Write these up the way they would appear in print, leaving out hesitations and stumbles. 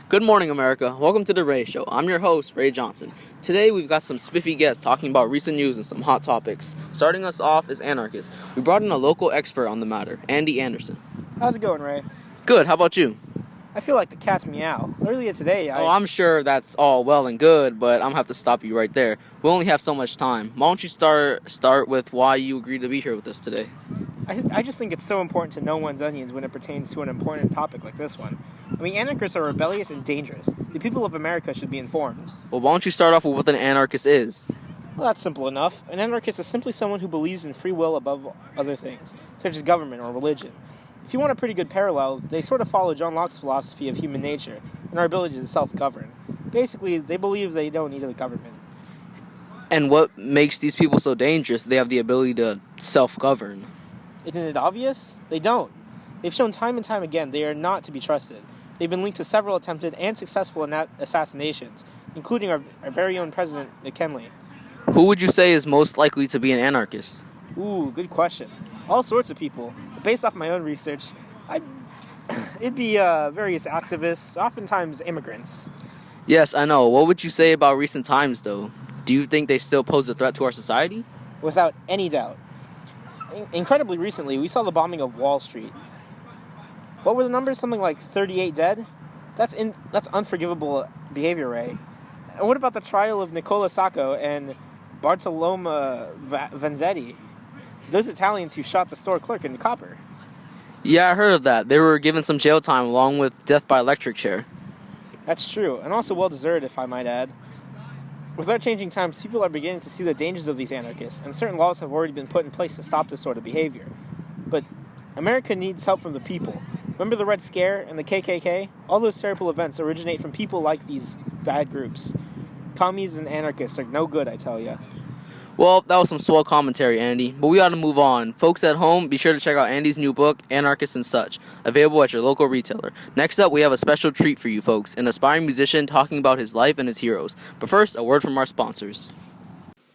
Good morning, America. Welcome to The Ray Show. I'm your host, Ray Johnson. Today, we've got some spiffy guests talking about recent news and some hot topics. Starting us off is Anarchist. We brought in a local expert on the matter, Andy Anderson. How's it going, Ray? Good. How about you? I feel like the cat's meow. Earlier today, I'm sure that's all well and good, but I'm going to have to stop you right there. We only have so much time. Why don't you start with why you agreed to be here with us today? I just think it's so important to know one's onions when it pertains to an important topic like this one. I mean, anarchists are rebellious and dangerous. The people of America should be informed. Well, why don't you start off with what an anarchist is? Well, that's simple enough. An anarchist is simply someone who believes in free will above other things, such as government or religion. If you want a pretty good parallel, they sort of follow John Locke's philosophy of human nature and our ability to self-govern. Basically, they believe they don't need a government. And what makes these people so dangerous? They have the ability to self-govern. Isn't it obvious? They don't. They've shown time and time again they are not to be trusted. They've been linked to several attempted and successful assassinations, including our very own President McKinley. Who would you say is most likely to be an anarchist? Ooh, good question. All sorts of people. But based off my own research, it'd be various activists, oftentimes immigrants. Yes, I know. What would you say about recent times, though? Do you think they still pose a threat to our society? Without any doubt. Incredibly recently, we saw the bombing of Wall Street. What were the numbers? Something like 38 dead? That's unforgivable behavior, Ray. And what about the trial of Nicola Sacco and Bartolomeo Vanzetti? Those Italians who shot the store clerk in the copper. Yeah, I heard of that. They were given some jail time along with death by electric chair. That's true, and also well-deserved, if I might add. With our changing times, people are beginning to see the dangers of these anarchists, and certain laws have already been put in place to stop this sort of behavior. But America needs help from the people. Remember the Red Scare and the KKK? All those terrible events originate from people like these bad groups. Commies and anarchists are no good, I tell ya. Well, that was some swell commentary, Andy, but we ought to move on. Folks at home, be sure to check out Andy's new book, Anarchist and Such, available at your local retailer. Next up, we have a special treat for you folks, an aspiring musician talking about his life and his heroes. But first, a word from our sponsors.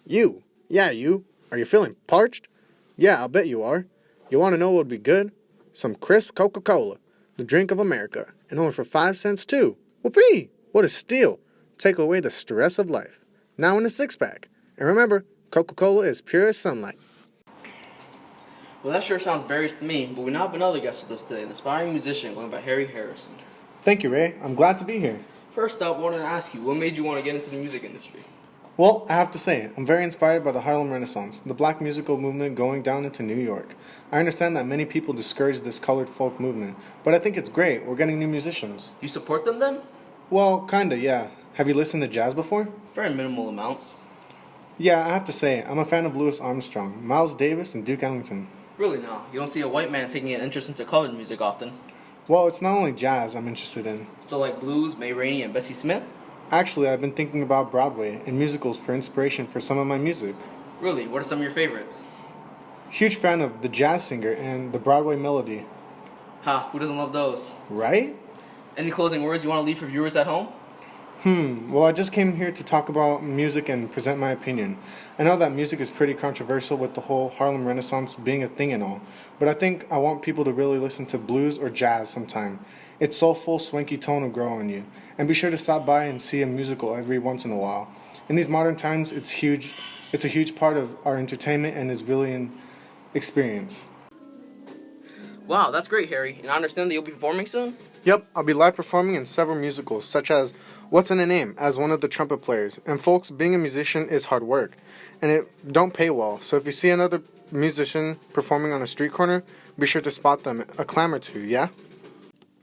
You. Yeah, you. Are you feeling parched? Yeah, I'll bet you are. You want to know what would be good? Some crisp Coca-Cola, the drink of America, and only for 5 cents too. Whoopee! What a steal. Take away the stress of life. Now in a 6-pack. And remember, Coca-Cola is pure as sunlight. Well, that sure sounds berries to me, but we now have another guest with us today, an aspiring musician going by Harry Harrison. Thank you, Ray. I'm glad to be here. First up, I wanted to ask you, what made you want to get into the music industry? Well, I have to say, I'm very inspired by the Harlem Renaissance, the black musical movement going down into New York. I understand that many people discourage this colored folk movement, but I think it's great. We're getting new musicians. You support them then? Well, kinda, yeah. Have you listened to jazz before? Very minimal amounts. Yeah, I have to say, I'm a fan of Louis Armstrong, Miles Davis, and Duke Ellington. Really now? You don't see a white man taking an interest into colored music often. Well, it's not only jazz I'm interested in. So like blues, May Rainey, and Bessie Smith? Actually, I've been thinking about Broadway and musicals for inspiration for some of my music. Really? What are some of your favorites? Huge fan of The Jazz Singer and The Broadway Melody. Ha, who doesn't love those? Right? Any closing words you want to leave for viewers at home? Well, I just came here to talk about music and present my opinion. I know that music is pretty controversial with the whole Harlem Renaissance being a thing and all, but I think I want people to really listen to blues or jazz sometime. Its soulful, swanky tone will grow on you. And be sure to stop by and see a musical every once in a while. In these modern times, it's huge. It's a huge part of our entertainment and is really an experience. Wow, that's great, Harry. And I understand that you'll be performing soon? Yep, I'll be live performing in several musicals, such as What's in a Name as one of the trumpet players. And folks, being a musician is hard work, and it don't pay well. So if you see another musician performing on a street corner, be sure to spot them a clam or two, yeah?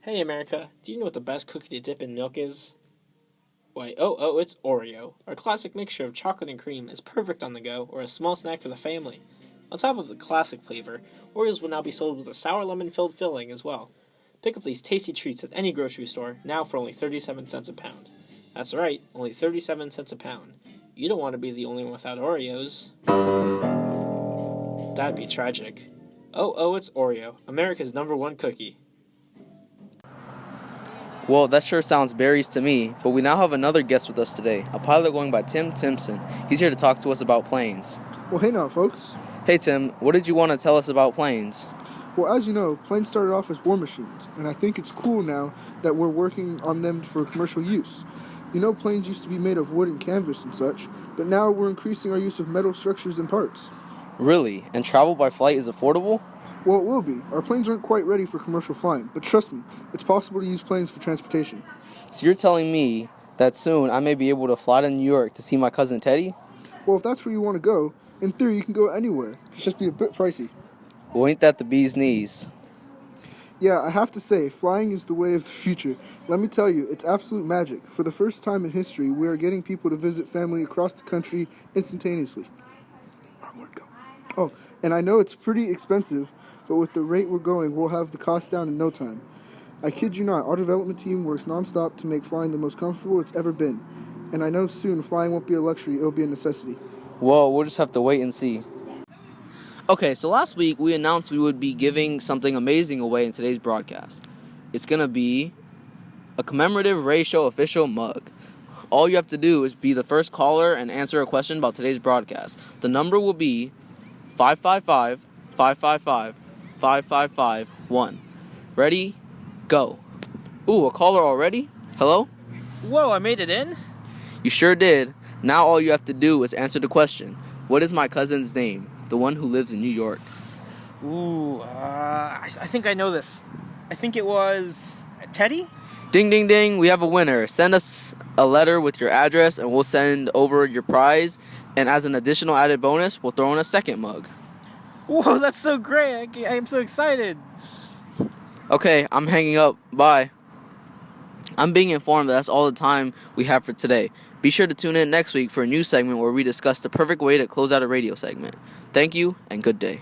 Hey, America, do you know what the best cookie to dip in milk is? Why, it's Oreo. Our classic mixture of chocolate and cream is perfect on the go or a small snack for the family. On top of the classic flavor, Oreos will now be sold with a sour lemon-filled filling as well. Pick up these tasty treats at any grocery store, now for only 37 cents a pound. That's right, only 37 cents a pound. You don't want to be the only one without Oreos. That'd be tragic. It's Oreo, America's #1 cookie. Well, that sure sounds berries to me, but we now have another guest with us today, a pilot going by Tim Timpson. He's here to talk to us about planes. Well, hey now, folks. Hey Tim, what did you want to tell us about planes? Well, as you know, planes started off as war machines, and I think it's cool now that we're working on them for commercial use. You know, planes used to be made of wood and canvas and such, but now we're increasing our use of metal structures and parts. Really? And travel by flight is affordable? Well, it will be. Our planes aren't quite ready for commercial flying, but trust me, it's possible to use planes for transportation. So you're telling me that soon I may be able to fly to New York to see my cousin Teddy? Well, if that's where you want to go, in theory you can go anywhere. It's just be a bit pricey. Well, ain't that the bee's knees? Yeah, I have to say, flying is the way of the future. Let me tell you, it's absolute magic. For the first time in history, we are getting people to visit family across the country instantaneously. Where'd it go? Oh, and I know it's pretty expensive, but with the rate we're going, we'll have the cost down in no time. I kid you not, our development team works nonstop to make flying the most comfortable it's ever been. And I know soon flying won't be a luxury, it'll be a necessity. Well, we'll just have to wait and see. Okay, so last week we announced we would be giving something amazing away in today's broadcast. It's going to be a commemorative Ray Show official mug. All you have to do is be the first caller and answer a question about today's broadcast. The number will be 555-555-5551. Ready? Go. Ooh, a caller already? Hello? Whoa, I made it in? You sure did. Now all you have to do is answer the question. What is my cousin's name? The one who lives in New York. Ooh, I think I know this. I think it was Teddy? Ding, ding, ding. We have a winner. Send us a letter with your address and we'll send over your prize. And as an additional added bonus, we'll throw in a second mug. Whoa, that's so great. I am so excited. Okay, I'm hanging up. Bye. I'm being informed that that's all the time we have for today. Be sure to tune in next week for a new segment where we discuss the perfect way to close out a radio segment. Thank you and good day.